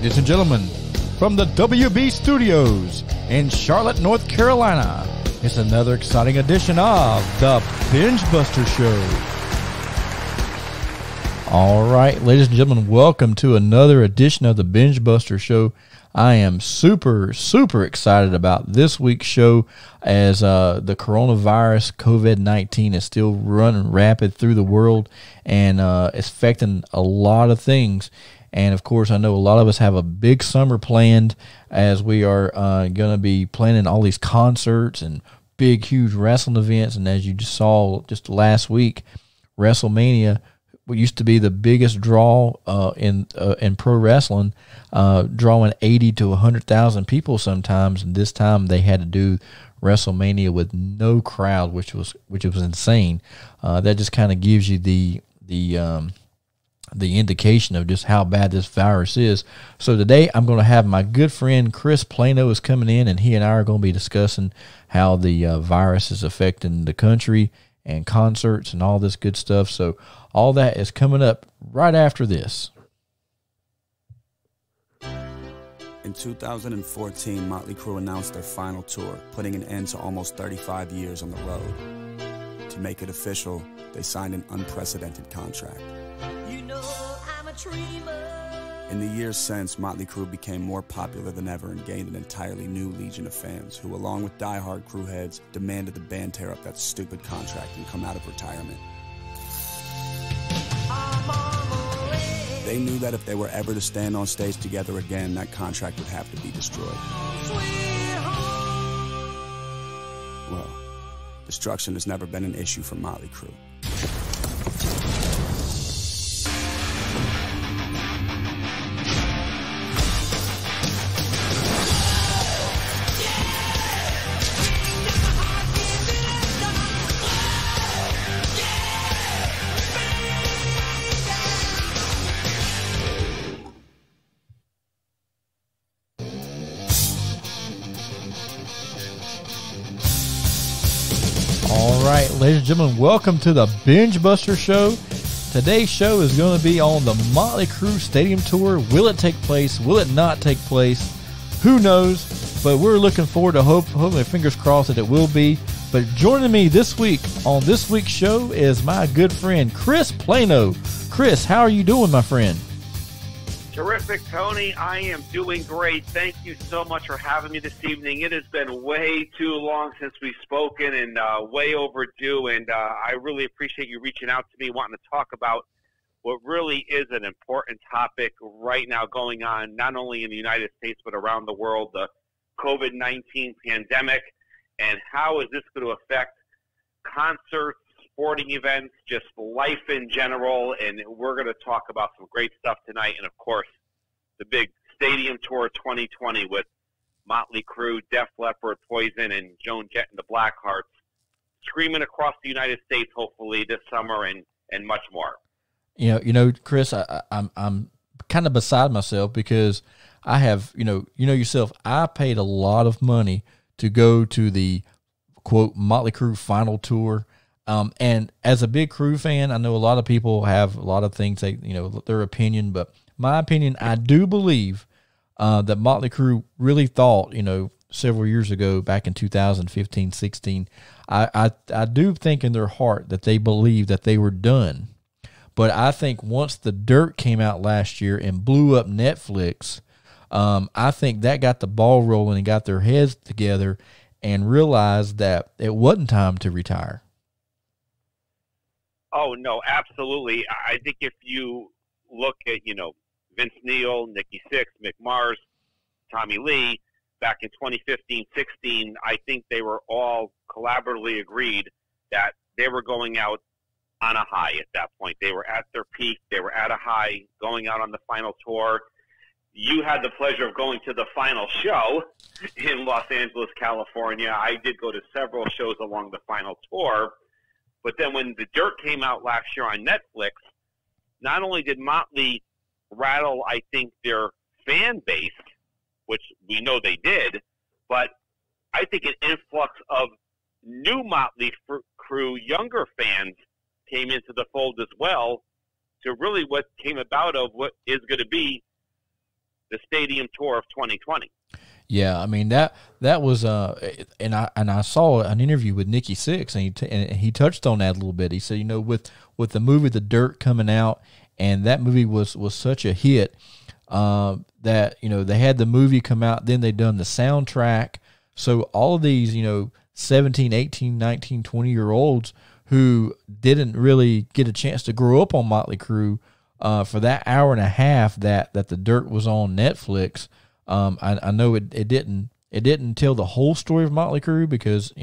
Ladies and gentlemen, from the WB Studios in Charlotte, North Carolina, it's another exciting edition of the BENGEBUSTER Show. All right, ladies and gentlemen, welcome to another edition of the BENGEBUSTER Show. I am super excited about this week's show as the coronavirus, COVID-19, is still running rapid through the world and it's affecting a lot of things. And, of course, I know a lot of us have a big summer planned as we are going to be planning all these concerts and big, huge wrestling events. And as you just saw just last week, WrestleMania, what used to be the biggest draw in pro wrestling, drawing 80 to 100,000 people sometimes. And this time they had to do WrestleMania with no crowd, which was insane. That just kind of gives you the indication of just how bad this virus is. So today I'm going to have my good friend Chris Plano is coming in, and he and I are going to be discussing how the virus is affecting the country and concerts and all this good stuff. So all that is coming up right after this. In 2014, Motley Crue announced their final tour, putting an end to almost 35 years on the road. To make it official, they signed an unprecedented contract. You know I'm a dreamer. In the years since, Motley Crue became more popular than ever and gained an entirely new legion of fans who, along with diehard crew heads, demanded the band tear up that stupid contract and come out of retirement. They knew that if they were ever to stand on stage together again, that contract would have to be destroyed. Well, destruction has never been an issue for Motley Crue. All right, ladies and gentlemen, welcome to the BENGEBUSTER Show. Today's show is going to be on the Motley Crue Stadium Tour. Will it take place? Will it not take place? Who knows? But we're looking forward to hopefully, fingers crossed, that it will be. But joining me this week on this week's show is my good friend Chris Plano. Chris, how are you doing, my friend? Terrific, Tony. I am doing great. Thank you so much for having me this evening. It has been way too long since we've spoken and way overdue, and I really appreciate you reaching out to me, wanting to talk about what really is an important topic right now going on, not only in the United States but around the world, the COVID-19 pandemic, and how is this going to affect concerts, sporting events, just life in general, and we're going to talk about some great stuff tonight, and of course, the big Stadium Tour 2020 with Motley Crue, Def Leppard, Poison, and Joan Jett and the Blackhearts screaming across the United States, hopefully this summer, and much more. You know, Chris, I'm kind of beside myself because I have, you know yourself, I paid a lot of money to go to the quote Motley Crue final tour. And as a big Crue fan, I know a lot of people have a lot of things, their opinion, but my opinion, I do believe that Motley Crue really thought, several years ago, back in 2015, 16, I do think in their heart that they believed that they were done. But I think once The Dirt came out last year and blew up Netflix, I think that got the ball rolling and got their heads together and realized that it wasn't time to retire. Oh, no, absolutely. I think if you look at, Vince Neil, Nikki Sixx, Mick Mars, Tommy Lee, back in 2015-16, I think they were all collaboratively agreed that they were going out on a high at that point. They were at their peak. They were at a high going out on the final tour. You had the pleasure of going to the final show in Los Angeles, California. I did go to several shows along the final tour. But then when The Dirt came out last year on Netflix, not only did Motley rattle, I think, their fan base, which we know they did, but I think an influx of new Motley Crue, younger fans came into the fold as well to really what came about of what is going to be the stadium tour of 2020. Yeah, I mean that was and I saw an interview with Nikki Sixx, and he touched on that a little bit. He said, with the movie The Dirt coming out, and that movie was such a hit that they had the movie come out, then they done the soundtrack. So all of these 17, 18, 19, 20-year-olds who didn't really get a chance to grow up on Motley Crue, for that hour and a half that The Dirt was on Netflix. I know it didn't tell the whole story of Motley Crue because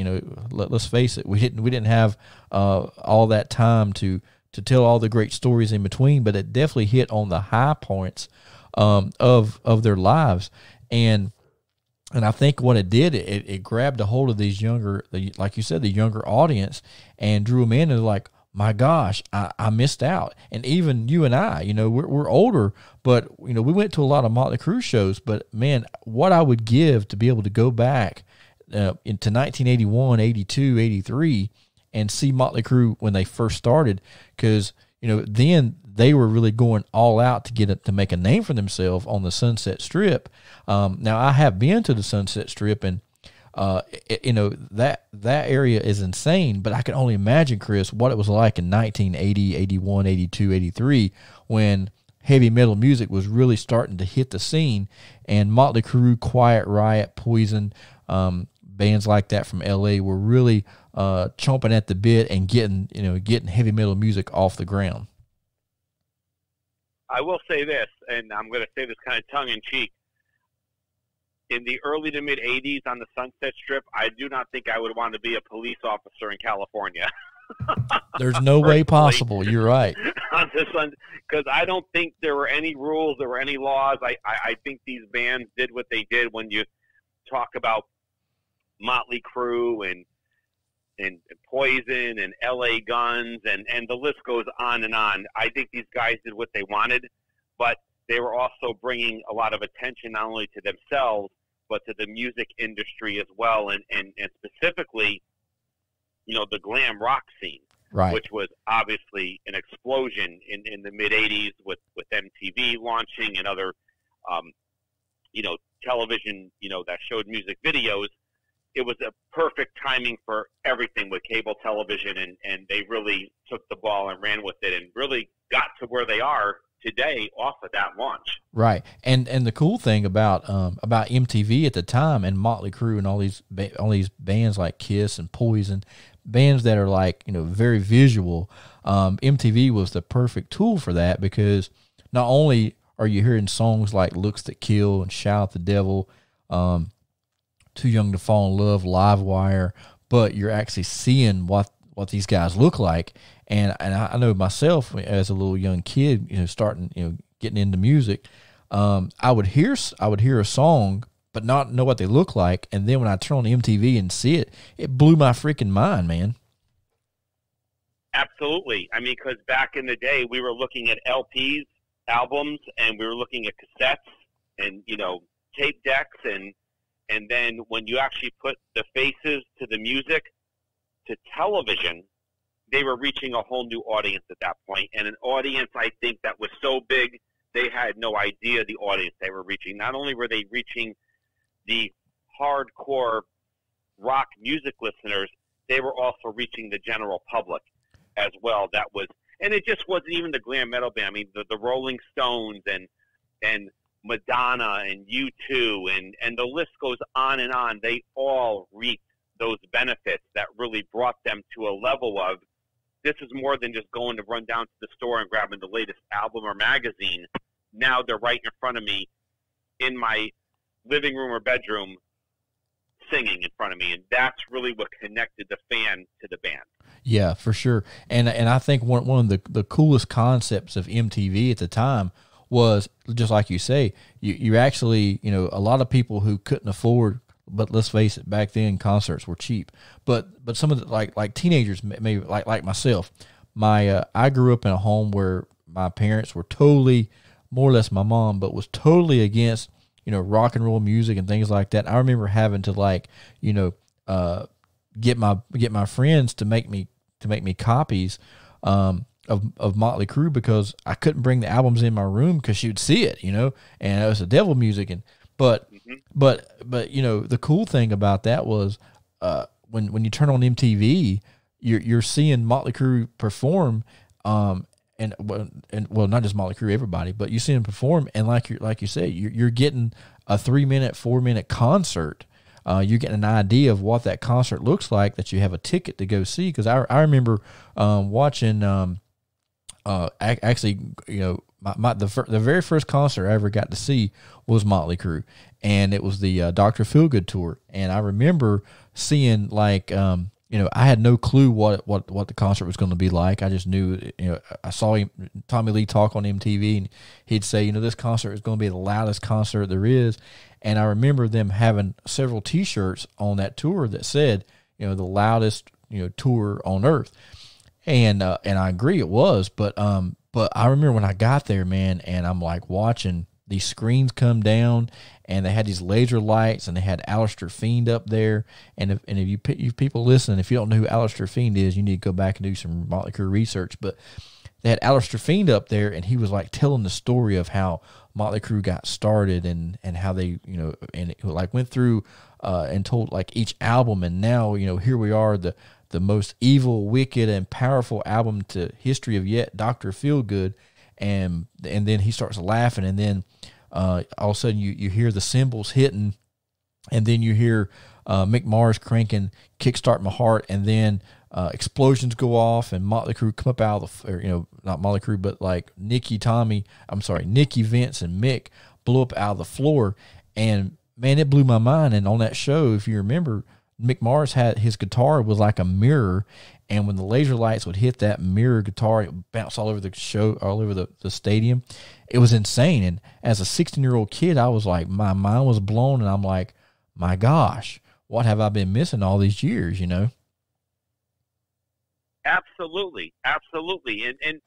let's face it, we didn't have all that time to tell all the great stories in between, but it definitely hit on the high points of their lives, and I think what it did, it grabbed a hold of these like you said, the younger audience, and drew them in, and like, my gosh, I missed out. And even you and I, we're older, but, we went to a lot of Motley Crue shows. But, man, what I would give to be able to go back into 1981, 82, 83 and see Motley Crue when they first started, because, then they were really going all out to make a name for themselves on the Sunset Strip. Now, I have been to the Sunset Strip, and that area is insane, but I can only imagine, Chris, what it was like in 1980, 81, 82, 83, when heavy metal music was really starting to hit the scene, and Motley Crue, Quiet Riot, Poison, bands like that from LA were really chomping at the bit and getting heavy metal music off the ground. I will say this, and I'm going to say this kind of tongue-in-cheek. In the early to mid-'80s on the Sunset Strip, I do not think I would want to be a police officer in California. There's no way possible. You're right. Because I don't think there were any rules, there were any laws. I think these bands did what they did. When you talk about Motley Crue and Poison and LA Guns, and the list goes on and on. I think these guys did what they wanted, but they were also bringing a lot of attention not only to themselves, but to the music industry as well, and specifically, the glam rock scene, right, which was obviously an explosion in the mid-'80s with MTV launching and other, television, that showed music videos. It was a perfect timing for everything with cable television, and they really took the ball and ran with it and really got to where they are today off of that launch. Right. And the cool thing about MTV at the time, and Motley Crue and all these bands like Kiss and Poison, bands that are like, very visual, MTV was the perfect tool for that, because not only are you hearing songs like Looks That Kill and Shout at the Devil, Too Young to Fall in Love, Live Wire, but you're actually seeing what these guys look like. And I know myself as a little young kid, starting, getting into music, I would hear a song, but not know what they look like. And then when I turn on MTV and see it, it blew my freaking mind, man. Absolutely. I mean, because back in the day, we were looking at LPs, albums, and we were looking at cassettes and, tape decks. And then when you actually put the faces to the music, to television, they were reaching a whole new audience at that point, and an audience, I think, that was so big, they had no idea the audience they were reaching. Not only were they reaching the hardcore rock music listeners, they were also reaching the general public as well. And it just wasn't even the glam metal band. I mean, the Rolling Stones and Madonna and U2 and the list goes on and on. They all reaped those benefits that really brought them to a level of, this is more than just going to run down to the store and grabbing the latest album or magazine. Now they're right in front of me in my living room or bedroom singing in front of me. And that's really what connected the fan to the band. Yeah, for sure. And I think one of the coolest concepts of MTV at the time was, just like you say, you actually, a lot of people who couldn't afford, but let's face it, back then concerts were cheap. But some of the like teenagers, maybe like myself, I grew up in a home where my parents were totally, more or less my mom, but was totally against rock and roll music and things like that. I remember having to get my friends to make me copies of of Motley Crue because I couldn't bring the albums in my room because she would see it, and it was the devil music. But the cool thing about that was when you turn on MTV, you're seeing Motley Crue perform, and not just Motley Crue, everybody, but you see them perform, and like you say, you're getting a 3-minute, 4-minute concert. You're getting an idea of what that concert looks like that you have a ticket to go see. Because I remember watching the very first concert I ever got to see was Motley Crue, and it was the Dr. Feelgood tour. And I remember seeing I had no clue what the concert was going to be like. I just knew, I saw Tommy Lee talk on MTV, and he'd say, this concert is going to be the loudest concert there is. And I remember them having several T-shirts on that tour that said, the loudest, tour on earth. And I agree it was, but I remember when I got there, man, and I'm like watching these screens come down, and they had these laser lights, and they had Alistair Fiend up there. And if you people listen, if you don't know who Alistair Fiend is, you need to go back and do some Motley Crue research. But they had Alistair Fiend up there, and he was like telling the story of how Motley Crue got started and how they, and it like went through and told like each album, and now, here we are, the most evil, wicked, and powerful album to history of yet, Dr. Feelgood. And then he starts laughing, and then all of a sudden you hear the cymbals hitting, and then you hear Mick Mars cranking Kickstart My Heart, and then explosions go off, and Motley Crue come up out of the, not Motley Crue, but like Nikki, Vince, and Mick blew up out of the floor. And man, it blew my mind. And on that show, if you remember, Mick Mars had his guitar was like a mirror, and when the laser lights would hit that mirror guitar, it would bounce all over the show, all over the stadium. It was insane. And as a 16-year-old kid, I was like, my mind was blown, and I'm like, my gosh, what have I been missing all these years, Absolutely. And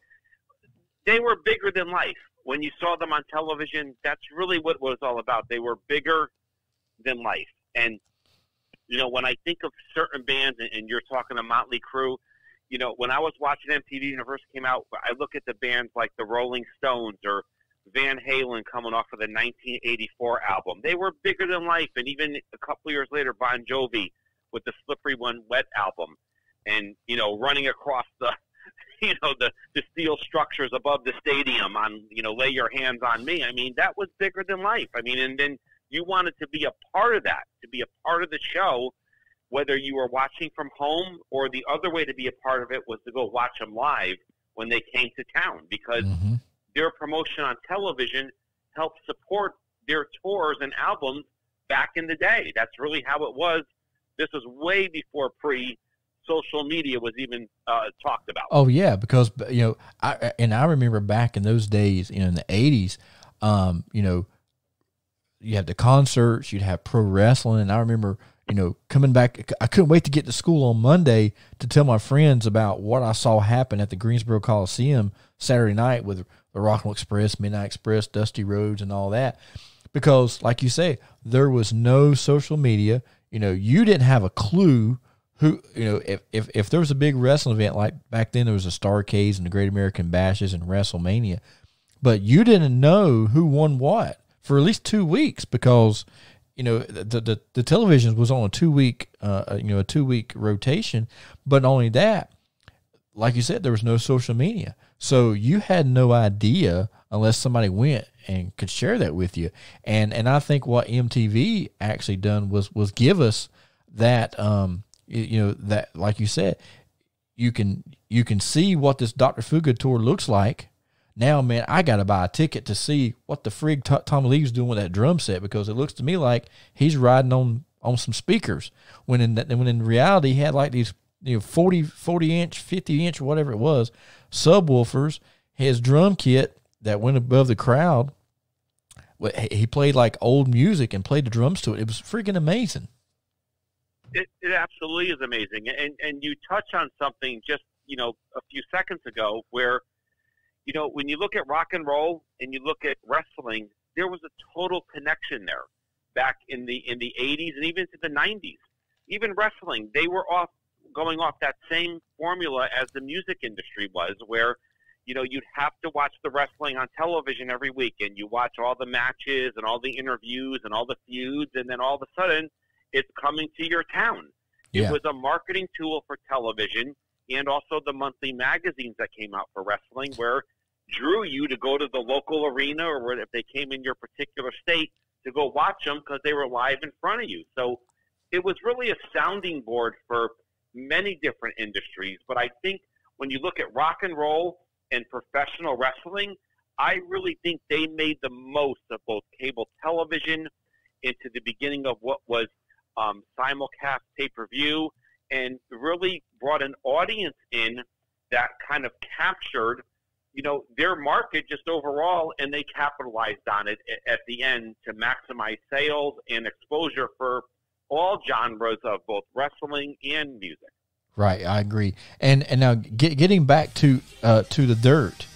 they were bigger than life. When you saw them on television, that's really what it was all about. They were bigger than life. And when I think of certain bands, and you're talking to Motley Crue, when I was watching MTV when it first came out, I look at the bands like the Rolling Stones or Van Halen coming off of the 1984 album. They were bigger than life. And even a couple years later, Bon Jovi with the Slippery When Wet album, and running across the the steel structures above the stadium on Lay Your Hands on Me. I mean, that was bigger than life. I mean, and then you wanted to be a part of that, to be a part of the show, whether you were watching from home, or the other way to be a part of it was to go watch them live when they came to town, because their promotion on television helped support their tours and albums back in the day. That's really how it was. This was way before social media was even talked about. Oh yeah, because I remember back in those days, in the 80s, you had the concerts, you'd have pro wrestling, and I remember, coming back, I couldn't wait to get to school on Monday to tell my friends about what I saw happen at the Greensboro Coliseum Saturday night with the Rock'n'Roll Express, Midnight Express, Dusty Rhodes, and all that. Because, like you say, there was no social media. You didn't have a clue who, if there was a big wrestling event, like back then there was the Starrcades and the Great American Bashes and WrestleMania, but you didn't know who won what for at least 2 weeks, because the television was on a 2-week rotation. But not only that, like you said, there was no social media, so you had no idea unless somebody went and could share that with you. And I think what MTV actually done was give us that that, like you said, you can see what this Dr. Feelgood tour looks like. Now, man, I got to buy a ticket to see what the frig Tommy Lee was doing with that drum set, because it looks to me like he's riding on some speakers, when in reality he had like these 40-inch, 50-inch, whatever it was, subwoofers, his drum kit that went above the crowd. He played like old music and played the drums to it. It was freaking amazing. It absolutely is amazing. And you touch on something just, a few seconds ago, where when you look at rock and roll and you look at wrestling, there was a total connection there back in the 80s and even to the 90s. Even wrestling, they were going off that same formula as the music industry was, where you'd have to watch the wrestling on television every week, and you watch all the matches and all the interviews and all the feuds, and then all of a sudden it's coming to your town. Yeah. It was a marketing tool for television and also the monthly magazines that came out for wrestling, where drew you to go to the local arena, or if they came in your particular state, to go watch them because they were live in front of you. So it was really a sounding board for many different industries. But I think when you look at rock and roll and professional wrestling, I really think they made the most of both cable television into the beginning of what was simulcast pay-per-view, and really brought an audience in that kind of captured, their market just overall, and they capitalized on it at the end to maximize sales and exposure for all genres of both wrestling and music. Right, I agree. And now getting back to the Dirt,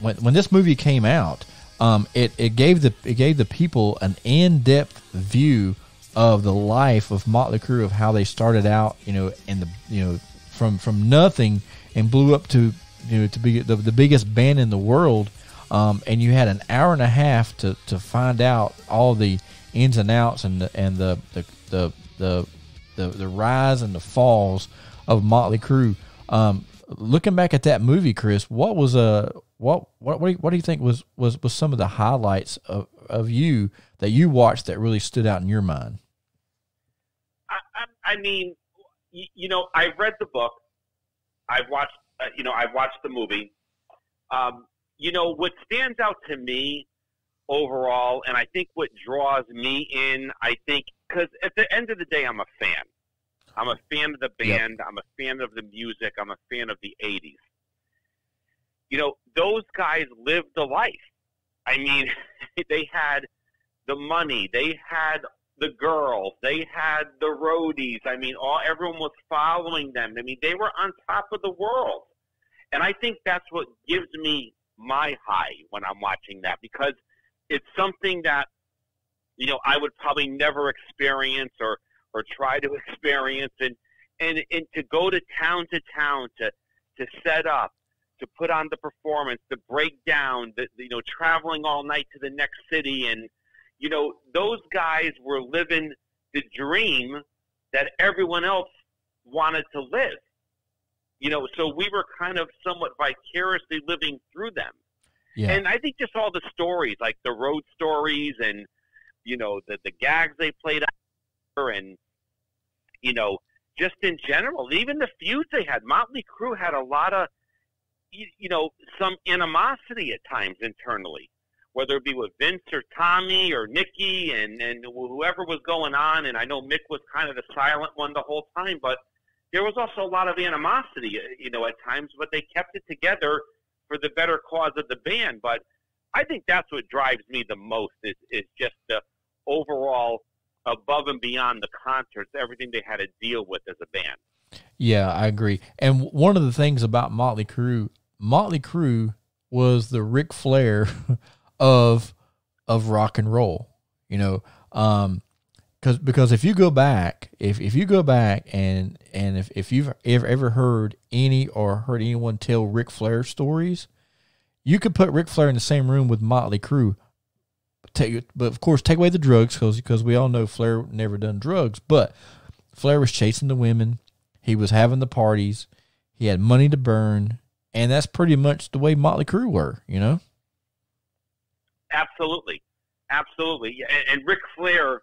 when this movie came out, it gave the people an in-depth view of the life of Motley Crue, of how they started out, from nothing and blew up to to be the biggest band in the world. And you had an hour and a half to find out all the ins and outs and the rise and the falls of Motley Crue. Looking back at that movie, Chris, what was what do you think was some of the highlights of you that you watched that really stood out in your mind? I mean, I read the book. I've watched the movie. What stands out to me overall, and I think what draws me in, because at the end of the day, I'm a fan. I'm a fan of the band. Yep. I'm a fan of the music. I'm a fan of the 80s. Those guys lived the life. I mean, they had the money. They had the girls. They had the roadies. I mean, everyone was following them. I mean, they were on top of the world. And I think that's what gives me my high when I'm watching that, because it's something that, I would probably never experience or try to experience, and to go to town to set up, to put on the performance, to break down, traveling all night to the next city. And, those guys were living the dream that everyone else wanted to live. So we were kind of somewhat vicariously living through them. Yeah. And I think just all the stories, like the road stories and, the gags they played out, and, just in general, even the feuds they had. Motley Crue had a lot of, some animosity at times internally, whether it be with Vince or Tommy or Nikki and whoever was going on. And I know Mick was kind of the silent one the whole time, but there was also a lot of animosity, at times, but they kept it together for the better cause of the band. But I think that's what drives me the most is just the overall, above and beyond the concerts, everything they had to deal with as a band. Yeah, I agree. And one of the things about Motley Crue was the Ric Flair of rock and roll, because if you go back, if you've ever heard anyone tell Ric Flair stories, you could put Ric Flair in the same room with Motley Crue. But of course, take away the drugs, because we all know Flair never done drugs. But Flair was chasing the women, he was having the parties, he had money to burn, and that's pretty much the way Motley Crue were, Absolutely, and Ric Flair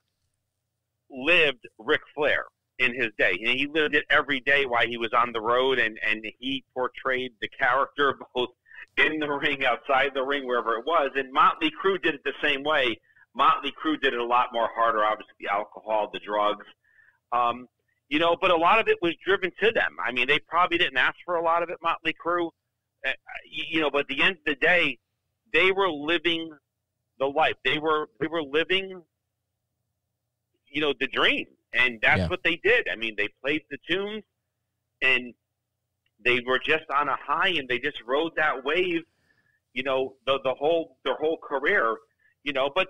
lived Ric Flair in his day. He lived it every day while he was on the road, and he portrayed the character both in the ring, outside the ring, wherever it was. And Motley Crue did it the same way. Motley Crue did it a lot more harder, obviously, the alcohol, the drugs. But a lot of it was driven to them. I mean, they probably didn't ask for a lot of it, Motley Crue. But at the end of the day, they were living the life. They were living, the dream. And that's what they did. I mean, they played the tunes, and they were just on a high, and they just rode that wave, their whole career, but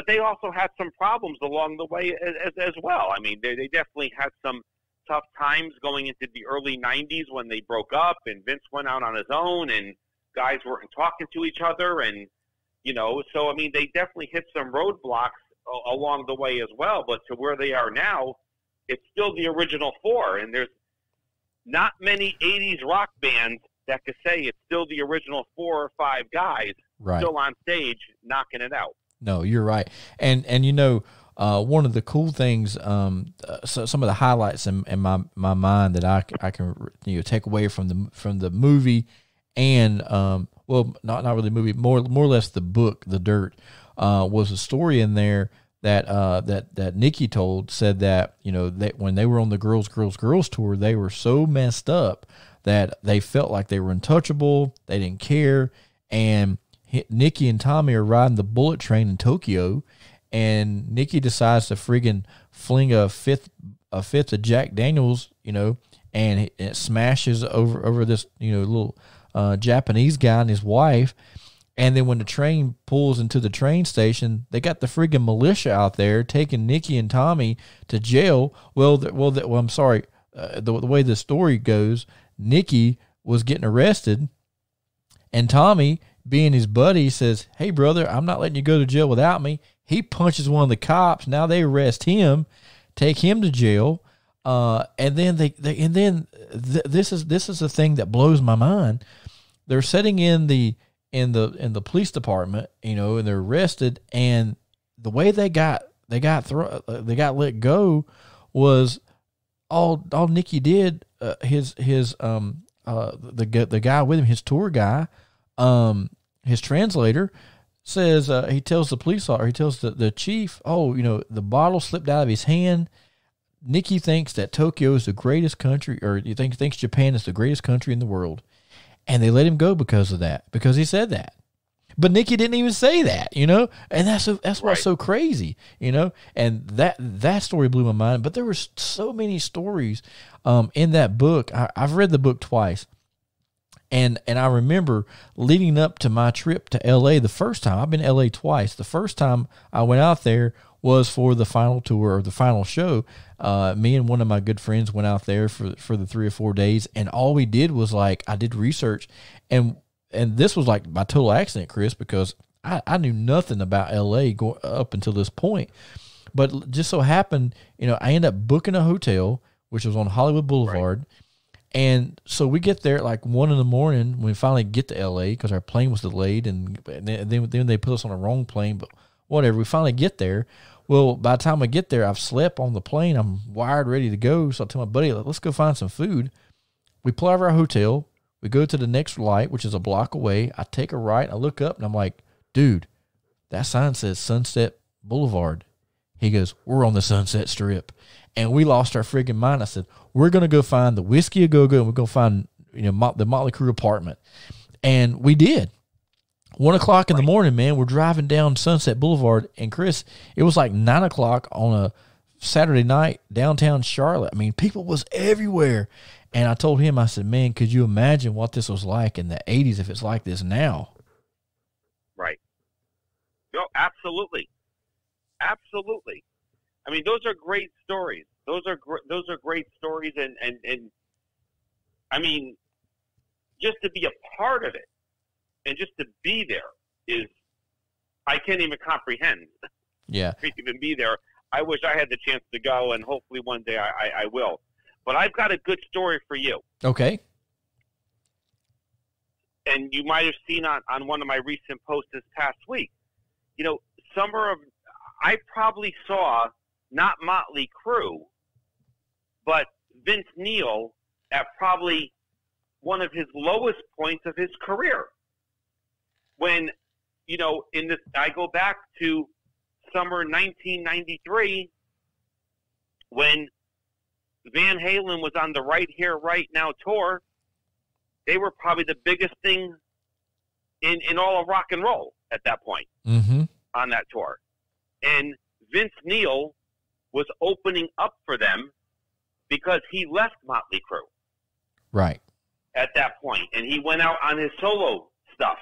they also had some problems along the way as well. I mean, they definitely had some tough times going into the early 90s when they broke up and Vince went out on his own and guys weren't talking to each other. And, so, I mean, they definitely hit some roadblocks along the way as well. But to where they are now, it's still the original four. And there's not many 80s rock bands that could say it's still the original 4 or 5 guys still on stage knocking it out. No, you're right. And one of the cool things, so some of the highlights in my mind that I can take away from the movie, and not really movie, more or less the book, The Dirt, was a story in there that Nikki said that that when they were on the Girls tour, they were so messed up that they felt like they were untouchable, they didn't care, and Nikki and Tommy are riding the bullet train in Tokyo, and Nikki decides to friggin' fling a fifth of Jack Daniels, and it smashes over this little Japanese guy and his wife. And then when the train pulls into the train station, they got the friggin' militia out there taking Nikki and Tommy to jail. I'm sorry. The way the story goes, Nikki was getting arrested, and Tommy, being his buddy, says, "Hey, brother, I'm not letting you go to jail without me." He punches one of the cops. Now they arrest him, take him to jail, and then this is the thing that blows my mind. They're sitting in the police department, and they're arrested, and the way they got let go was all Nikki did. The guy with him, his tour guy, his translator, says he tells the police officer, he tells the chief, the bottle slipped out of his hand. Nikki thinks that Tokyo is the greatest country, or you thinks Japan is the greatest country in the world, and they let him go because of that, because he said that. But Nikki didn't even say that, and that's what's so crazy, and that story blew my mind. But there were so many stories in that book. I've read the book twice. And I remember leading up to my trip to L.A. the first time. I've been to L.A. twice. The first time I went out there was for the final tour, or the final show. Me and one of my good friends went out there for the 3 or 4 days, and all we did was I did research, and this was by total accident, Chris, because I knew nothing about L.A. up until this point. But just so happened, I ended up booking a hotel, which was on Hollywood Boulevard. Right. And so we get there at 1 in the morning when we finally get to L.A. because our plane was delayed, and then they put us on a wrong plane, but whatever. We finally get there. Well, by the time I get there, I've slept on the plane. I'm wired, ready to go. So I tell my buddy, let's go find some food. We pull out of our hotel. We go to the next light, which is a block away. I take a right. I look up, and I'm like, dude, that sign says Sunset Boulevard. He goes, we're on the Sunset Strip. And we lost our friggin' mind. I said, we're going to go find the Whiskey A Go-Go, and we're going to find the Motley Crue apartment. And we did. 1 o'clock in the morning, man, we're driving down Sunset Boulevard. And, Chris, it was 9 o'clock on a Saturday night, downtown Charlotte. I mean, people was everywhere. And I told him, I said, man, could you imagine what this was like in the 80s if it's like this now? Right. No, absolutely. Absolutely. I mean, those are great stories. Those are great stories, and I mean, just to be a part of it, and just to be there is, I can't even comprehend. Yeah, to even be there. I wish I had the chance to go, and hopefully one day I will. But I've got a good story for you. Okay. And you might have seen on one of my recent posts this past week. I probably saw not Motley Crue, but Vince Neil at probably one of his lowest points of his career. When, I go back to summer 1993, when Van Halen was on the Right Here, Right Now tour. They were probably the biggest thing in all of rock and roll at that point on that tour. And Vince Neil was opening up for them because he left Motley Crue. Right. At that point. And he went out on his solo stuff.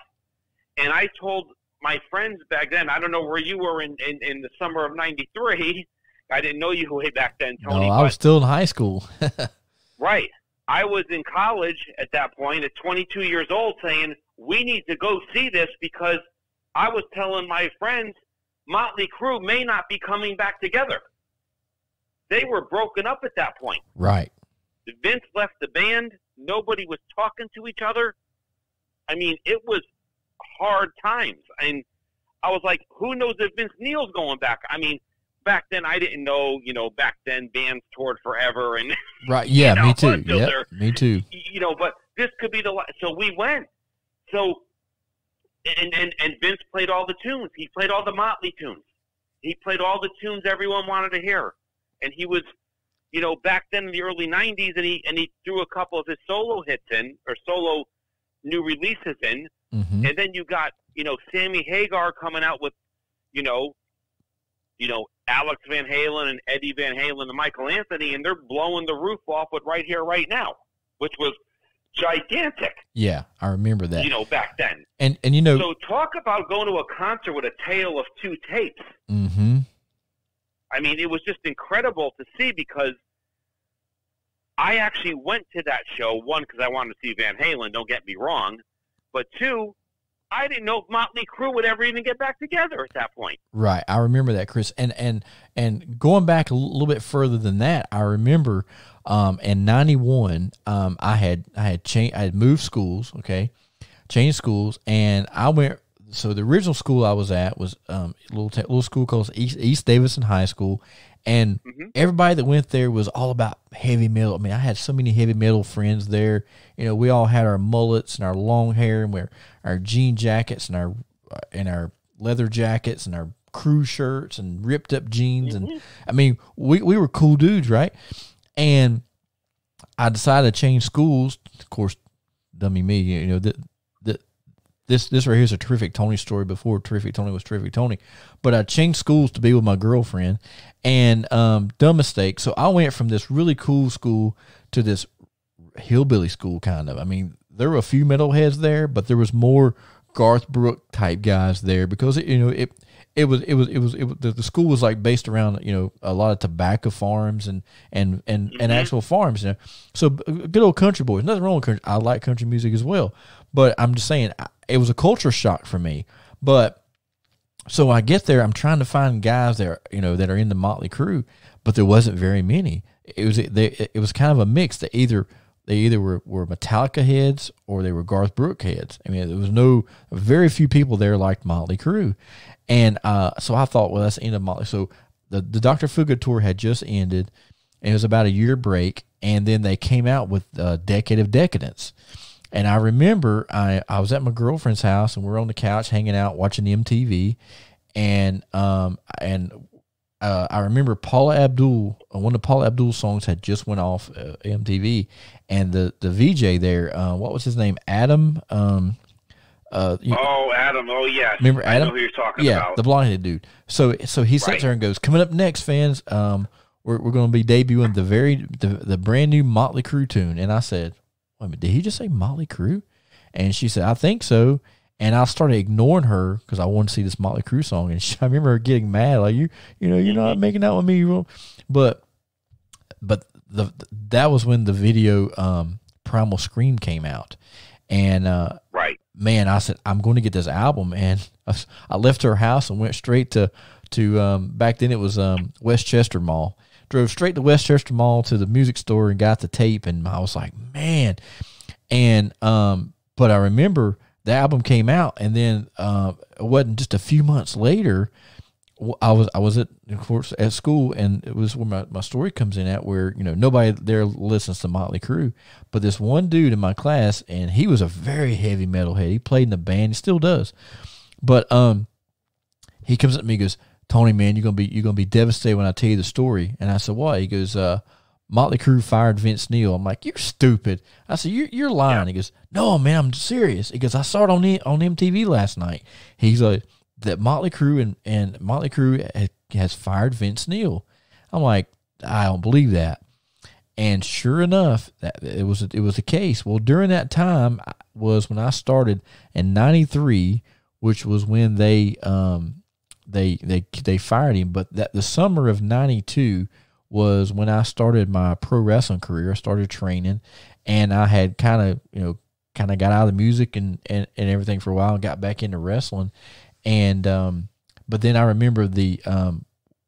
And I told my friends back then, I don't know where you were in the summer of 93, I didn't know you way back then, Tony. No, I was still in high school. Right. I was in college at that point at 22 years old saying, we need to go see this because I was telling my friends Motley Crue may not be coming back together. They were broken up at that point. Right. Vince left the band. Nobody was talking to each other. I mean, it was hard times. And I was like, who knows if Vince Neil's going back? I mean, back then I didn't know, back then bands toured forever. And right. Yeah, me too. Yeah, me too. But this could be so we went. So, and Vince played all the tunes. He played all the Motley tunes. He played all the tunes everyone wanted to hear. And he was, back then in the early 90s, and he threw a couple of his solo hits in, or solo new releases in. Mm-hmm. And then you got, Sammy Hagar coming out with, Alex Van Halen and Eddie Van Halen and Michael Anthony, and they're blowing the roof off with Right Here, Right Now, which was gigantic. Yeah, I remember that. Back then. And So talk about going to a concert with a tale of two tapes. Mm-hmm. I mean, it was just incredible to see because I actually went to that show, one, because I wanted to see Van Halen, don't get me wrong, but two, I didn't know if Motley Crue would ever even get back together at that point. Right, I remember that, Chris. And going back a little bit further than that, I remember in '91, I had moved schools, changed schools, and I went. So the original school I was at was a little school called East Davidson High School, and everybody that went there was all about heavy metal. I mean, I had so many heavy metal friends there. We all had our mullets and our long hair and our jean jackets and our leather jackets and our crew shirts and ripped up jeans, and I mean, we were cool dudes, right? And I decided to change schools. Of course, dummy me, This right here is a Terrific Tony story before Terrific Tony was Terrific Tony. But I changed schools to be with my girlfriend, and dumb mistake. So I went from this really cool school to this hillbilly school, kind of. I mean, there were a few metalheads there, but there was more Garth Brooks type guys there because the school was like based around a lot of tobacco farms and actual farms. So good old country boys. Nothing wrong with country. I like country music as well, but I'm just saying it was a culture shock for me. But so I get there, I'm trying to find guys that are in the Motley Crue, but there wasn't very many. It was kind of a mix. They either were Metallica heads or they were Garth Brooks heads. I mean, there was very few people there liked Motley Crue. And so I thought, well, that's the end of Motley. So the Dr. Fuga tour had just ended, and it was about a year break, and then they came out with Decade of Decadence. And I remember I was at my girlfriend's house, and we were on the couch hanging out watching MTV, and I remember Paula Abdul, one of Paula Abdul's songs had just went off MTV, and the VJ there, what was his name? Adam. Adam. Oh, yes. Remember Adam? I know who you're talking about. Yeah, the blonde headed dude. So he sits there and goes, "Coming up next, fans, we're going to be debuting the brand new Motley Crue tune." And I said, "Wait a minute, did he just say Motley Crue?" And she said, "I think so." And I started ignoring her because I wanted to see this Motley Crue song. And I remember her getting mad, like you're not making out with me. But that was when the video Primal Scream came out, and right. Man, I said, I'm going to get this album, and I left her house and went straight to back then it was Westchester Mall. Drove straight to Westchester Mall to the music store and got the tape, and I was like, man. And but I remember the album came out, and then it wasn't just a few months later. I was at school, and it was where my story comes in at, where nobody there listens to Motley Crue, but this one dude in my class, and he was a very heavy metalhead. He played in the band, he still does, but he comes up to me and goes, "Tony, man, you're gonna be devastated when I tell you the story." And I said, "What?" He goes, "Motley Crue fired Vince Neil." I'm like, "You're stupid." I said, "You're lying." Yeah. He goes, "No, man, I'm serious." He goes, "I saw it on MTV last night." He's like, that Motley Crue and Motley Crue has fired Vince Neil. I'm like, I don't believe that. And sure enough, that it was the case. Well, during that time was when I started in '93, which was when they they fired him. But that the summer of '92 was when I started my pro wrestling career. I started training, and I had kind of got out of the music and everything for a while and got back into wrestling. And but then I remember the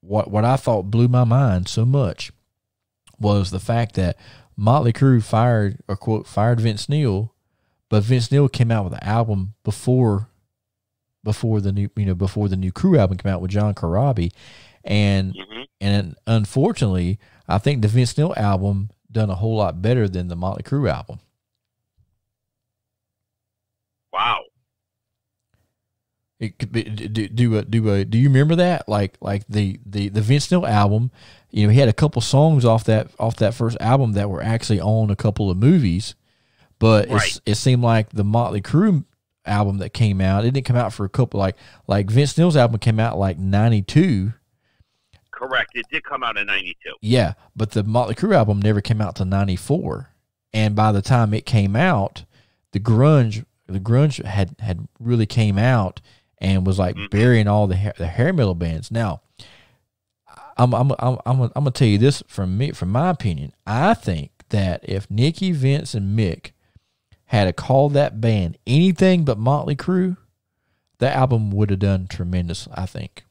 what I thought blew my mind so much was the fact that Motley Crue fired Vince Neil, but Vince Neil came out with an album before the new Crue album came out with John Corabi, and unfortunately, I think the Vince Neil album done a whole lot better than the Motley Crue album. Wow. It could be, do you remember that? Like the Vince Neil album, he had a couple songs off that first album that were actually on a couple of movies, but right. it seemed like the Motley Crue album that came out, it didn't come out for a couple, like Vince Neil's album came out like 92. Correct. It did come out in 92. Yeah, but the Motley Crue album never came out till 94. And by the time it came out, the grunge had really came out and was like burying all the hair metal bands. Now, I'm gonna tell you this from my opinion. I think that if Nikki, Vince, and Mick had called that band anything but Motley Crue, that album would have done tremendous, I think.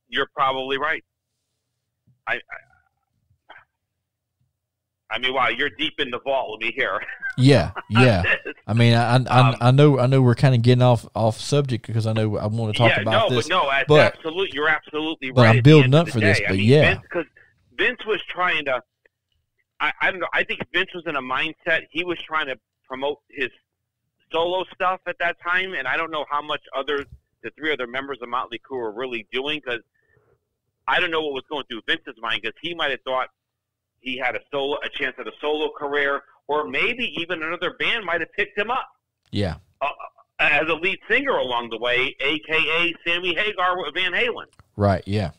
You're probably right. I mean, wow, you're deep in the vault with me here. Yeah. I mean, I know we're kind of getting off subject because I know I want to talk about this. But you're absolutely right. But I'm building up for this. But because Vince was trying to. I don't know. I think Vince was in a mindset. He was trying to promote his solo stuff at that time, and I don't know how much the three other members of Motley Crue were really doing, because I don't know what was going through Vince's mind, because he might have thought he had a chance at a solo career, or maybe even another band might have picked him up. Yeah. As a lead singer along the way, a.k.a. Sammy Hagar with Van Halen. Right, yeah.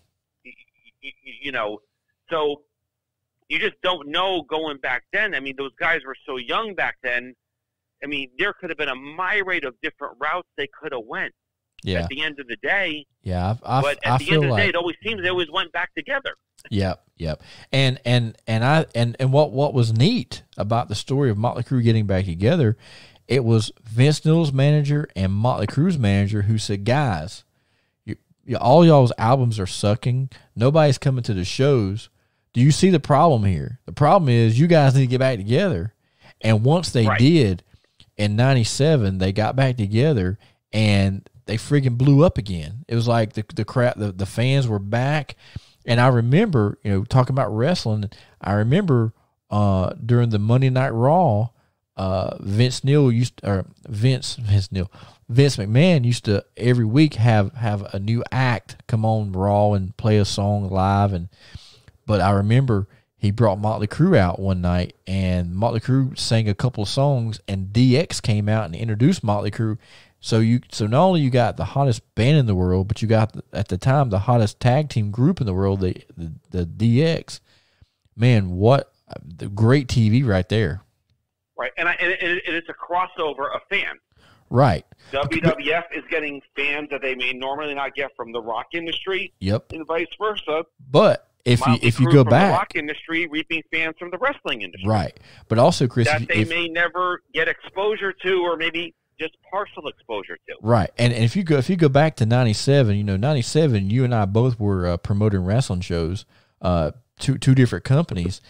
So you just don't know going back then. I mean, those guys were so young back then. I mean, there could have been a myriad of different routes they could have went. Yeah. At the end of the day. Yeah, but at the end of the day, it always seems they always went back together. Yep. And what was neat about the story of Motley Crue getting back together, it was Vince Neil's manager and Motley Crue's manager who said, guys, all y'all's albums are sucking. Nobody's coming to the shows. Do you see the problem here? The problem is you guys need to get back together. And once they did, in 97, they got back together and they freaking blew up again. It was like the fans were back. And I remember, talking about wrestling, I remember during the Monday Night Raw, Vince McMahon used to every week have a new act come on Raw and play a song live. But I remember he brought Motley Crue out one night, and Motley Crue sang a couple of songs, and DX came out and introduced Motley Crue. So not only you got the hottest band in the world, but you got at the time the hottest tag team group in the world, the DX. Man, what the great TV right there. Right, and it's a crossover of fans. Right. WWF is getting fans that they may normally not get from the rock industry. Yep. And vice versa. But if you go back, the rock industry reaping fans from the wrestling industry. Right. But also, Chris, that they may never get exposure to, or maybe just partial exposure to. Right. And if you go back to 97, 97, you and I both were promoting wrestling shows, two different companies.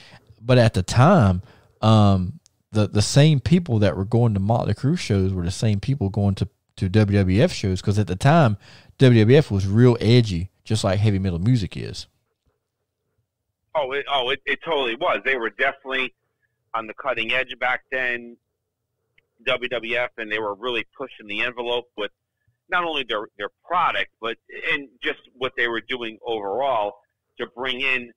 But at the time, the same people that were going to Motley Crue shows were the same people going to WWF shows, because at the time, WWF was real edgy, just like heavy metal music is. It totally was. They were definitely on the cutting edge back then, WWF, and they were really pushing the envelope with not only their product, but and just what they were doing overall to bring in,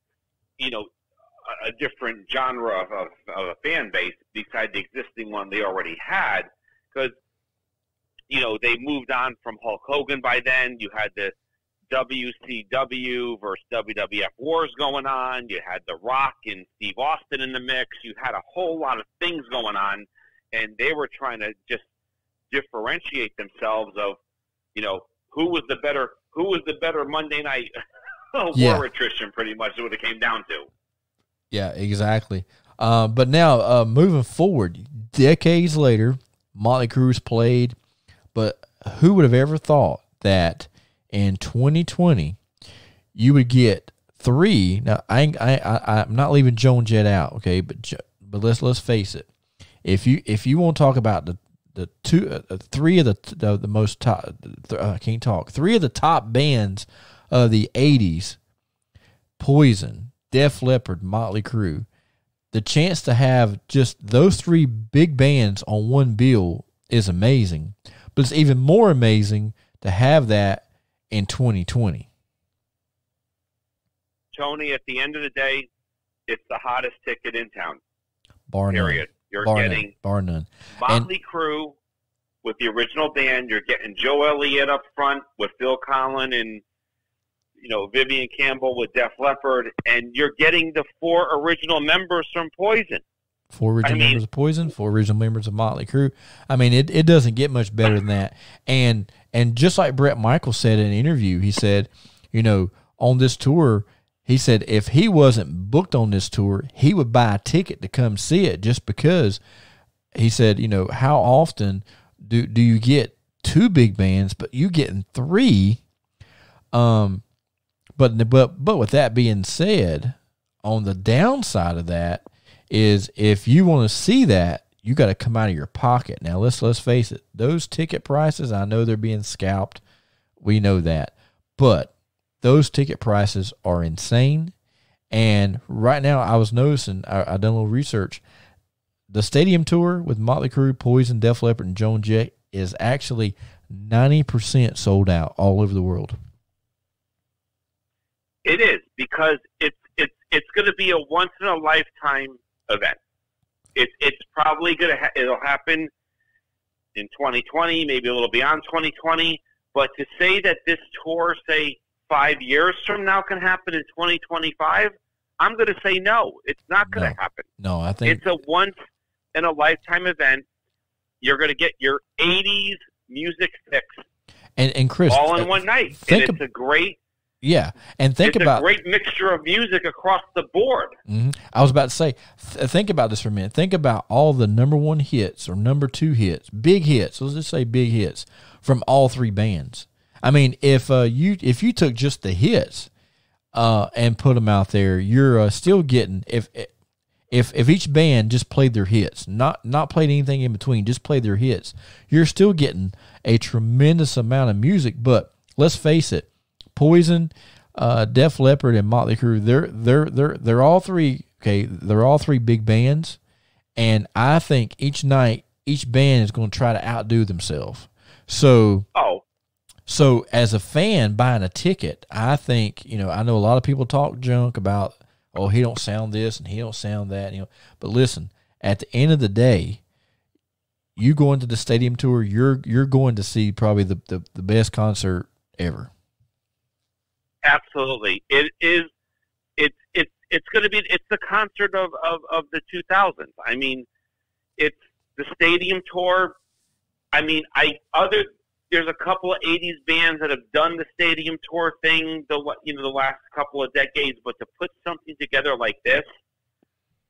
a different genre of a fan base besides the existing one they already had. Because, they moved on from Hulk Hogan by then. You had the WCW versus WWF wars going on. You had The Rock and Steve Austin in the mix. You had a whole lot of things going on, and they were trying to just differentiate themselves of, who was the better Monday night Yeah. war attrition, pretty much is what it came down to. Yeah, exactly. But now, moving forward, decades later, Motley Crue's played, but who would have ever thought that in 2020 you would get three? Now, I'm not leaving Joan Jett out, okay? But let's face it. If you want to talk about three of the most top, I can't talk. Three of the top bands of the '80s: Poison, Def Leppard, Motley Crue. The chance to have just those three big bands on one bill is amazing, but it's even more amazing to have that in 2020. Tony, at the end of the day, it's the hottest ticket in town. Bar none. Period. You're Bar getting none. Bar none. Motley Crue with the original band. You're getting Joe Elliott up front with Phil Collin and Vivian Campbell with Def Leppard, and you're getting the four original members from Poison. Four original members of Poison, four original members of Motley Crue. I mean, it doesn't get much better than that. And just like Bret Michaels said in an interview, he said, on this tour, he said if he wasn't booked on this tour, he would buy a ticket to come see it just because. He said, how often do you get two big bands, but you getting three? But with that being said, on the downside of that is if you want to see that, you got to come out of your pocket. Now let's face it, those ticket prices, I know they're being scalped. We know that. But those ticket prices are insane. And right now I was noticing, I done a little research, the stadium tour with Motley Crue, Poison, Def Leppard, and Joan Jett is actually 90% sold out all over the world. It is, because it's going to be a once in a lifetime event. It's probably it'll happen in 2020, maybe a little beyond 2020. But to say that this tour, say 5 years from now, can happen in 2025, I'm going to say no. It's not going to happen. No, I think it's a once in a lifetime event. You're going to get your 80s music fix, and Chris, all in one night, and it's a great. Yeah, and it's a great mixture of music across the board. Mm-hmm. I was about to say, think about this for a minute. Think about all the number one hits or number two hits, big hits. Let's just say big hits from all three bands. I mean, if you took just the hits and put them out there, you're still getting if each band just played their hits, not played anything in between, just played their hits, you're still getting a tremendous amount of music. But let's face it. Poison, Def Leppard, and Motley Crue, they're all three. Okay, they're all three big bands, and I think each night each band is going to try to outdo themselves. So as a fan buying a ticket, I think I know a lot of people talk junk about, oh, he don't sound this and he don't sound that, But listen, at the end of the day, you go into the stadium tour, you're going to see probably the best concert ever. Absolutely. It is. It's going to be. It's the concert of the 2000s. I mean, it's the stadium tour. I mean, there's a couple of 80s bands that have done the stadium tour thing the last couple of decades, but to put something together like this,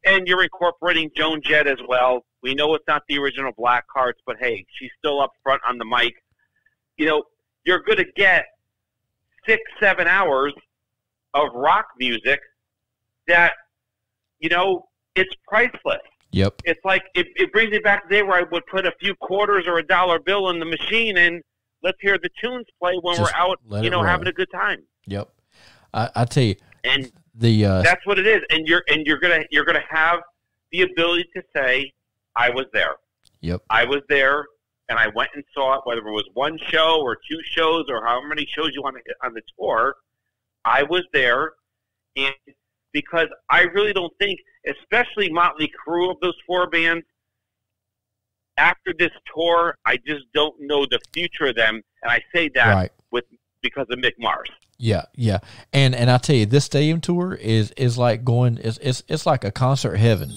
and you're incorporating Joan Jett as well. We know it's not the original Blackhearts, but hey, she's still up front on the mic. You're going to get 6-7 hours of rock music that, it's priceless. Yep. It's like, it brings me back to the day where I would put a few quarters or a dollar bill in the machine and let's hear the tunes play when we're out, having a good time. Yep. I tell you. And that's what it is. And you're gonna have the ability to say, I was there. Yep. I was there. And I went and saw it, whether it was one show or two shows or however many shows you want to hit on the tour. I was there, and because I really don't think, especially Motley Crue of those four bands, after this tour, I just don't know the future of them. And I say that because of Mick Mars. Yeah, yeah. And I tell you, this stadium tour is like going, it's like a concert heaven.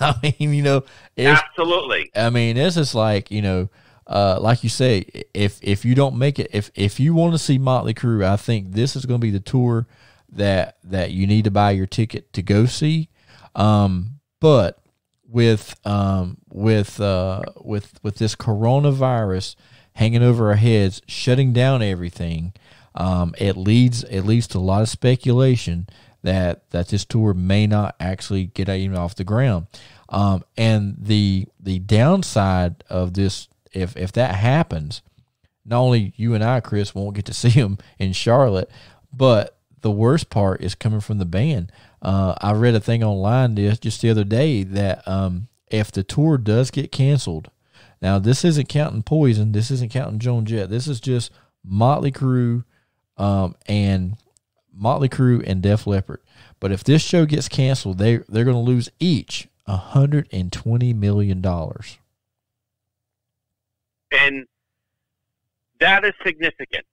I mean, absolutely. I mean, this is like, like you say, if you don't make it, if you want to see Motley Crue, I think this is going to be the tour that you need to buy your ticket to go see. But with this coronavirus hanging over our heads, shutting down everything, it leads to a lot of speculation that this tour may not actually get even off the ground. And the downside of this, if that happens, not only you and I, Chris, won't get to see them in Charlotte, but the worst part is coming from the band. I read a thing online just the other day that if the tour does get canceled, now this isn't counting Poison, this isn't counting Joan Jett, this is just Motley Crue and Def Leppard. But if this show gets canceled, they're going to lose each $120 million. And that is significant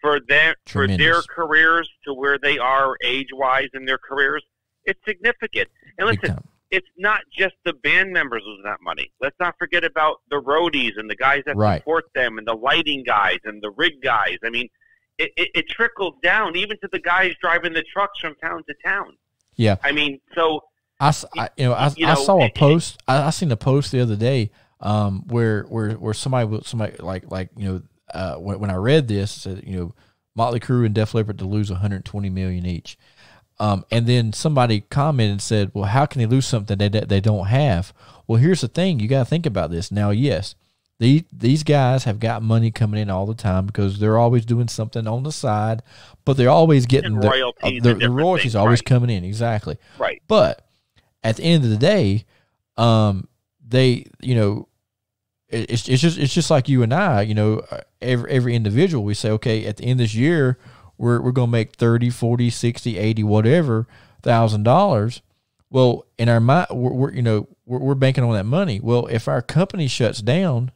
for their careers, to where they are age-wise in their careers. It's significant. And listen, it's not just the band members losing that money. Let's not forget about the roadies and the guys that support them, and the lighting guys and the rig guys. I mean, it trickles down even to the guys driving the trucks from town to town. Yeah. I mean, so I saw a post. I seen a post the other day where somebody like when I read this, said, Motley Crue and Def Leppard to lose $120 million each. And then somebody commented and said, well, how can they lose something they don't have? Well, here's the thing. You got to think about this. Now, yes, these guys have got money coming in all the time because they're always doing something on the side, but they're always getting the royalties always coming in. Exactly. Right. But at the end of the day, it's just like you and I, every individual, we say, okay, at the end of this year, we're going to make 30, 40, 60, 80, whatever $1,000. Well, in our mind, we're banking on that money. Well, if our company shuts down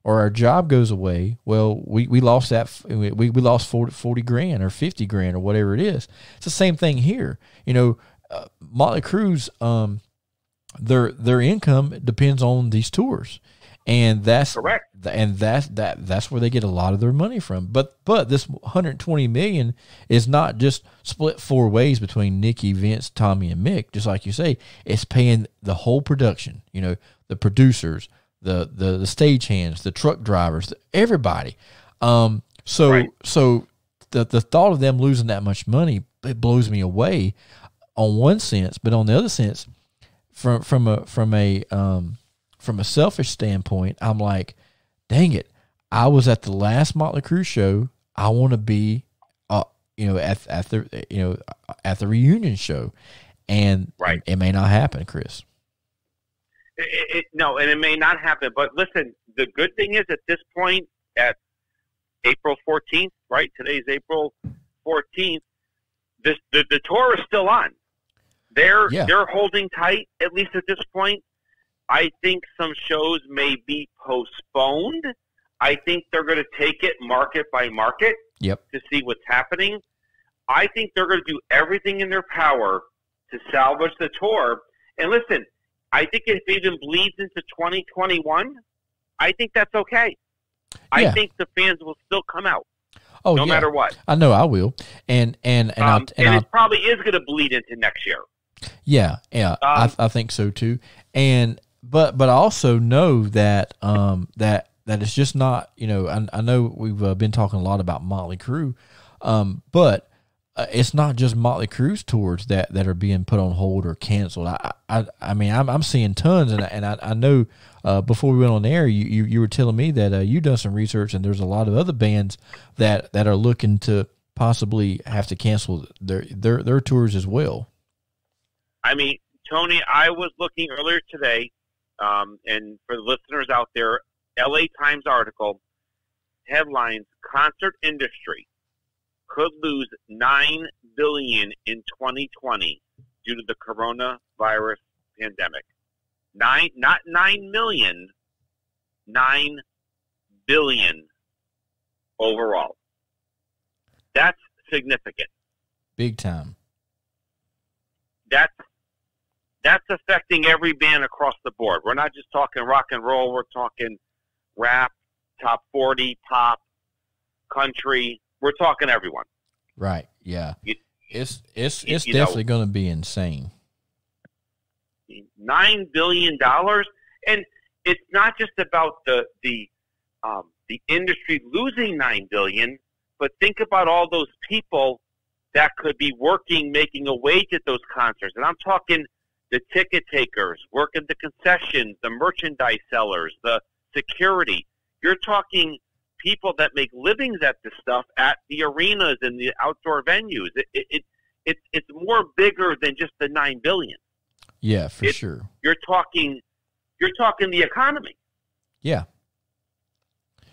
or our job goes away, well, we lost that. We lost 40 grand or 50 grand or whatever it is. It's the same thing here. Motley Crue's, their income depends on these tours. And that's correct. And that's where they get a lot of their money from. But this $120 million is not just split four ways between Nikki, Vince, Tommy, and Mick. Just like you say, it's paying the whole production. The producers, the stagehands, the truck drivers, everybody. So the thought of them losing that much money, it blows me away on one sense, but on the other sense, from a selfish standpoint, I'm like, dang it, I was at the last Motley Crue show. I want to be, at the reunion show, and it may not happen, Chris. No, and it may not happen. But listen, the good thing is at this point, at April 14th, right? Today's April 14th. The tour is still on. They're holding tight, at least at this point. I think some shows may be postponed. I think they're going to take it market by market to see what's happening. I think they're going to do everything in their power to salvage the tour. And listen, I think if it even bleeds into 2021, I think that's okay. Yeah. I think the fans will still come out. No matter what. I know I will. And it probably is going to bleed into next year. Yeah. I think so too. But I also know that that it's just not, I know we've been talking a lot about Motley Crue, but it's not just Motley Crue's tours that are being put on hold or canceled. I mean, I'm seeing tons, and I know before we went on air, you were telling me that you've done some research, and there's a lot of other bands that are looking to possibly have to cancel their tours as well. I mean, Tony, I was looking earlier today, and for the listeners out there, LA Times article headlines: concert industry could lose $9 billion in 2020 due to the coronavirus pandemic. Not 9 million, 9 billion overall. That's significant. Big time. That's affecting every band across the board. We're not just talking rock and roll. We're talking rap, top 40, pop, country. We're talking everyone. Right. Yeah. It's know, definitely going to be insane. $9 billion. And it's not just about the industry losing $9 billion, but think about all those people that could be working, making a wage at those concerts. And I'm talking the ticket takers, working the concessions, the merchandise sellers, the security. You're talking people that make livings at this stuff at the arenas and the outdoor venues. It's more bigger than just the $9 billion. Yeah, for sure. You're talking the economy. Yeah.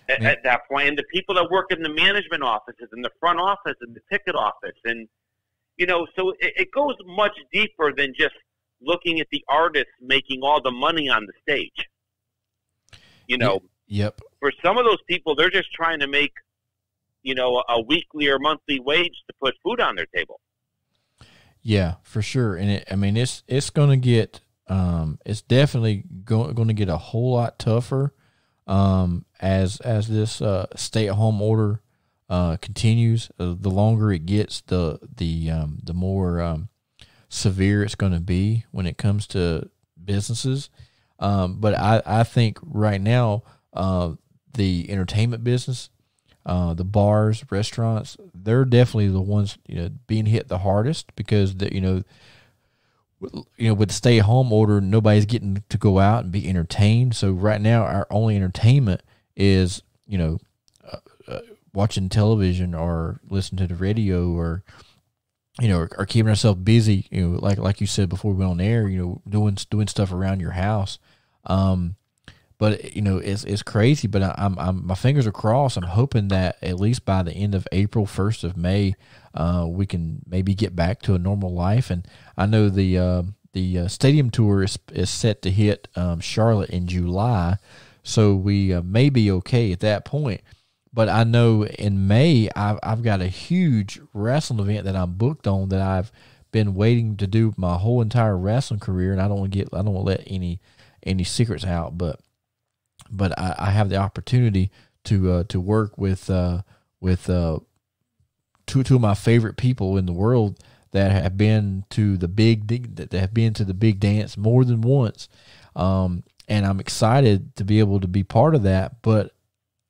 At that point, and the people that work in the management offices and the front office and the ticket office, and so it goes much deeper than just looking at the artists making all the money on the stage. Yep. For some of those people, they're just trying to make a weekly or monthly wage to put food on their table. Yeah, for sure. And it's going to get it's definitely going to get a whole lot tougher as this stay-at-home order continues. The longer it gets, the more severe it's going to be when it comes to businesses. But I think right now the entertainment business, the bars, restaurants, they're definitely the ones being hit the hardest because with the stay-at-home order, nobody's getting to go out and be entertained. So right now, our only entertainment is, watching television or listening to the radio or keeping ourselves busy. Like you said before we went on air, doing stuff around your house. But it's crazy. But I'm my fingers are crossed. I'm hoping that at least by the end of April, 1st of May, we can maybe get back to a normal life. And I know the stadium tour is set to hit Charlotte in July, so we may be okay at that point. But I know in May I've got a huge wrestling event that I'm booked on that I've been waiting to do my whole entire wrestling career, and I don't want to let any secrets out, but I have the opportunity to work with two of my favorite people in the world that have been to the big dance more than once, and I'm excited to be able to be part of that. But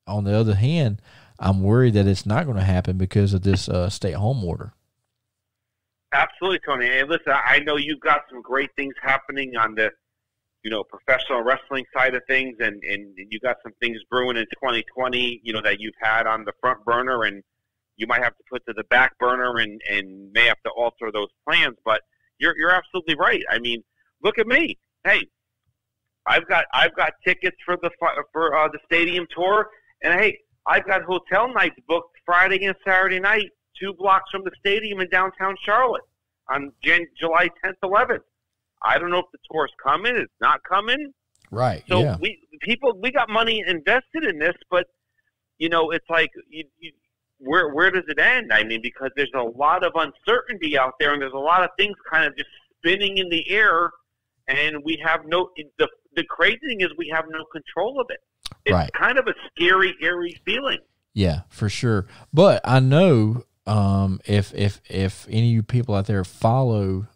on the other hand, I'm worried that it's not going to happen because of this stay-at-home order. Absolutely, Tony. And listen, I know you've got some great things happening on the professional wrestling side of things, and you got some things brewing in 2020, that you've had on the front burner, and you might have to put to the back burner and may have to alter those plans. But you're absolutely right. I mean, look at me. Hey, I've got tickets for the stadium tour, and hey, I've got hotel nights booked Friday and Saturday night, 2 blocks from the stadium in downtown Charlotte on July 10th, 11th. I don't know if the tour's coming. It's not coming. Right. So yeah. we got money invested in this, but it's like where does it end? I mean, because there's a lot of uncertainty out there, and there's a lot of things kind of just spinning in the air, and we have the crazy thing is we have no control of it. It's right. Kind of a scary, eerie feeling. Yeah, for sure. But I know if any of you people out there follow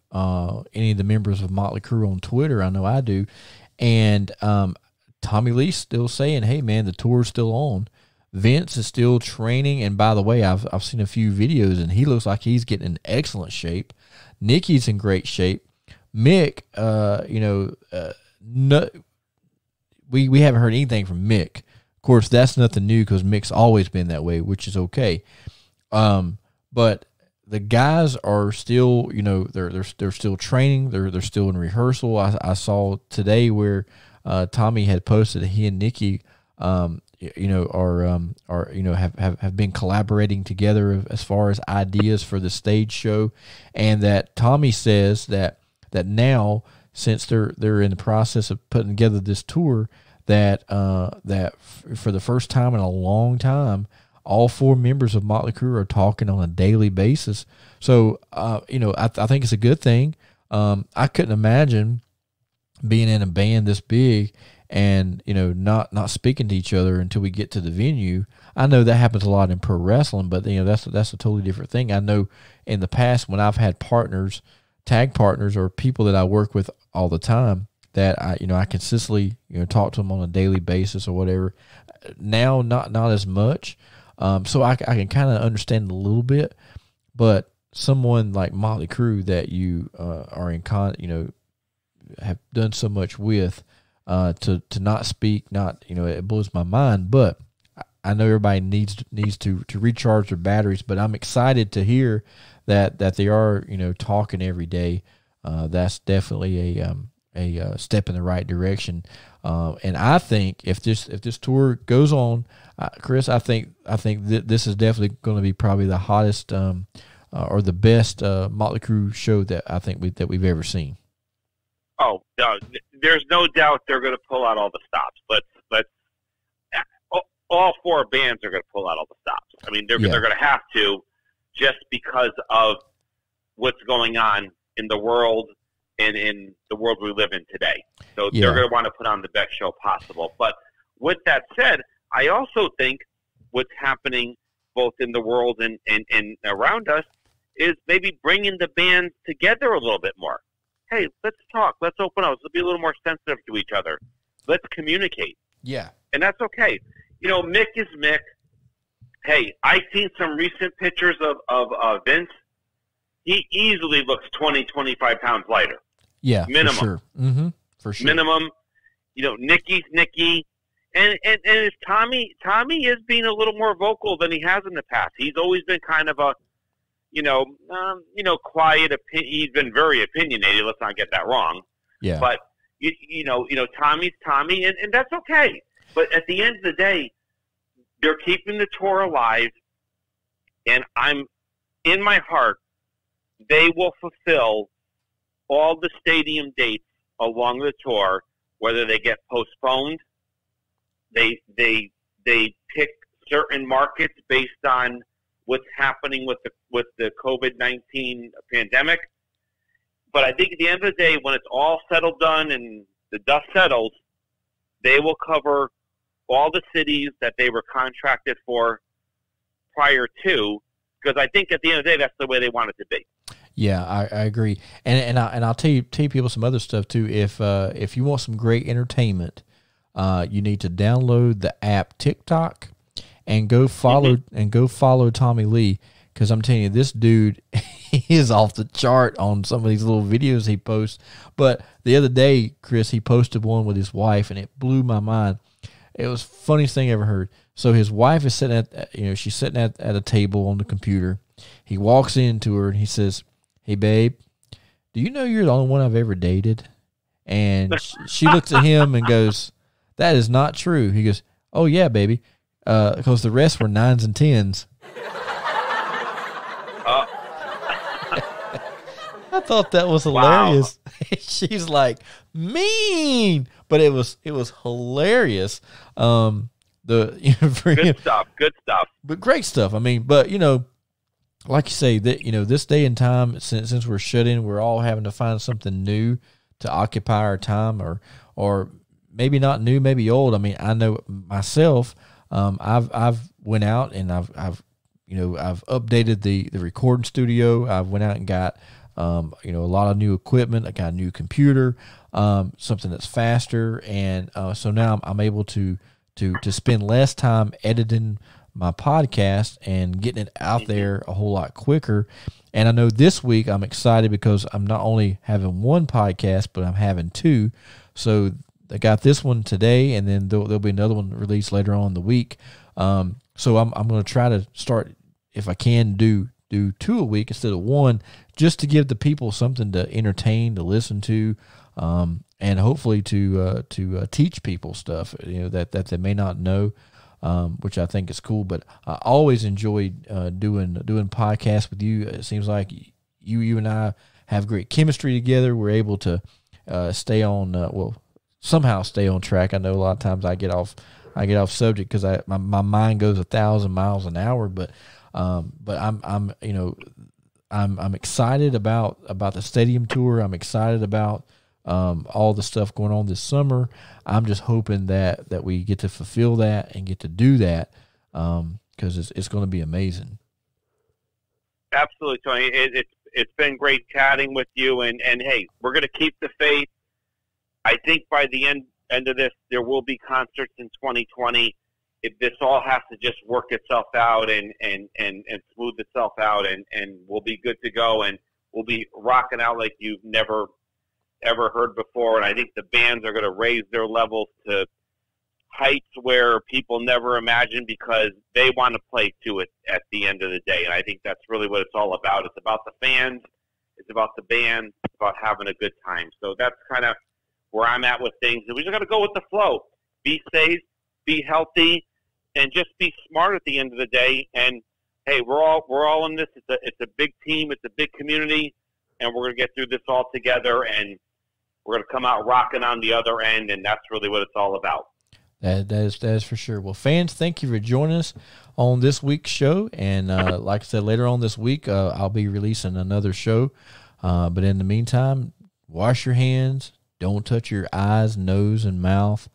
any of the members of Motley Crue on Twitter, I know I do, and Tommy Lee's still saying, "Hey man, the tour's still on." Vince is still training, and by the way, I've seen a few videos, and he looks like he's getting in excellent shape. Nikki's in great shape. Mick, we haven't heard anything from Mick. Of course, that's nothing new because Mick's always been that way, which is okay. But the guys are still, they're still training. They're still in rehearsal. I saw today where Tommy had posted that he and Nikki, have been collaborating together as far as ideas for the stage show, and that Tommy says that now, since they're in the process of putting together this tour, that for the first time in a long time, all 4 members of Motley Crue are talking on a daily basis. So, I think it's a good thing. I couldn't imagine being in a band this big and, not speaking to each other until we get to the venue. I know that happens a lot in pro wrestling, but that's a totally different thing. I know in the past when I've had partners, tag partners, or people that I work with all the time that I consistently, talk to them on a daily basis or whatever. Now, not as much. So I can kind of understand a little bit, but someone like Motley Crue that you are in have done so much with, to not speak, it blows my mind. But I know everybody needs to recharge their batteries. But I'm excited to hear that they are talking every day. That's definitely a step in the right direction. And I think if this tour goes on, Chris, I think that this is definitely going to be probably the hottest or the best Motley Crue show that I think we've ever seen. Oh, no, there's no doubt they're going to pull out all the stops. Let's all four bands are going to pull out all the stops. I mean, they're going to have to, just because of what's going on in the world and in the world we live in today. So they're going to want to put on the best show possible. But with that said, I also think what's happening both in the world and around us is maybe bringing the bands together a little bit more. Hey, let's talk. Let's open up. Let's be a little more sensitive to each other. Let's communicate. Yeah. And that's okay. Mick is Mick. Hey, I've seen some recent pictures of Vince. He easily looks 20, 25 pounds lighter. Yeah, minimum. For sure. Mm-hmm. For sure. Minimum. Nikki's Nikki. And is Tommy is being a little more vocal than he has in the past. He's always been kind of a, quiet. He's been very opinionated. Let's not get that wrong. Yeah. But Tommy's Tommy, and that's okay. But at the end of the day, they're keeping the tour alive, and I'm in my heart, they will fulfill all the stadium dates along the tour, whether they get postponed. They pick certain markets based on what's happening with the COVID-19 pandemic. But I think at the end of the day, when it's all settled done and the dust settles, they will cover all the cities that they were contracted for prior to, because I think at the end of the day, that's the way they want it to be. Yeah, I agree, and I'll tell you people some other stuff too. If you want some great entertainment, you need to download the app TikTok and go follow Tommy Lee, because I'm telling you, this dude he is off the chart on some of these little videos he posts. But the other day, Chris, he posted one with his wife, and it blew my mind. It was the funniest thing I ever heard. So his wife is sitting she's sitting at a table on the computer. He walks into her and he says, "Hey, babe, do you know you're the only one I've ever dated?" And she looks at him and goes, "That is not true." He goes, "Oh, yeah, baby, because the rest were 9s and 10s. I thought that was hilarious. Wow. She's like, mean, but it was hilarious. Good stuff. But great stuff. I mean, but like you say, that this day and time, since we're shut in, we're all having to find something new to occupy our time, or maybe not new, maybe old. I mean, I know myself. I've went out and I've updated the recording studio. I've went out and got a lot of new equipment. I got a new computer, something that's faster, and so now I'm able to spend less time editing my podcast and getting it out there a whole lot quicker. And I know this week I'm excited because I'm not only having one podcast, but I'm having two. So I got this one today, and then there'll be another one released later on in the week. So I'm going to try to start, if I can, do two a week instead of one, just to give the people something to entertain, to listen to, and hopefully to teach people stuff that they may not know, which I think is cool. But I always enjoyed doing podcasts with you. It seems like you and I have great chemistry together. We're able to somehow stay on track. I know a lot of times I get off subject because my mind goes 1,000 miles an hour, but I'm excited about the stadium tour. I'm excited about all the stuff going on this summer. I'm just hoping that we get to fulfill that and get to do that, because it's going to be amazing. Absolutely, Tony. It's been great chatting with you, and hey, we're going to keep the faith. I think by the end of this, there will be concerts in 2020. If this all has to just work itself out and smooth itself out, and we'll be good to go, and we'll be rocking out like you've never ever heard before. And I think the bands are going to raise their levels to heights where people never imagined, because they want to play to it at the end of the day. And I think that's really what it's all about. It's about the fans. It's about the band. It's about having a good time. So that's kind of where I'm at with things. And we just got to go with the flow. Be safe, be healthy, and just be smart at the end of the day. And hey, we're all in this. It's a big team. It's a big community, and we're going to get through this all together. And we're going to come out rocking on the other end. And that's really what it's all about. That is for sure. Well, fans, thank you for joining us on this week's show. And like I said, later on this week, I'll be releasing another show. But in the meantime, wash your hands. Don't touch your eyes, nose, and mouth.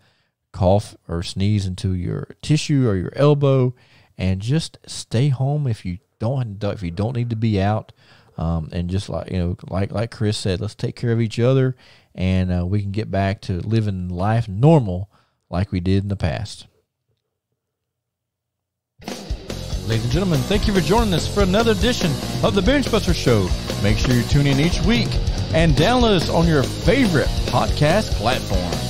Cough or sneeze into your tissue or your elbow, and just stay home if you don't need to be out. And just like Chris said, let's take care of each other, and we can get back to living life normal like we did in the past. Ladies and gentlemen, thank you for joining us for another edition of the BengeBuster Show. Make sure you tune in each week and download us on your favorite podcast platform.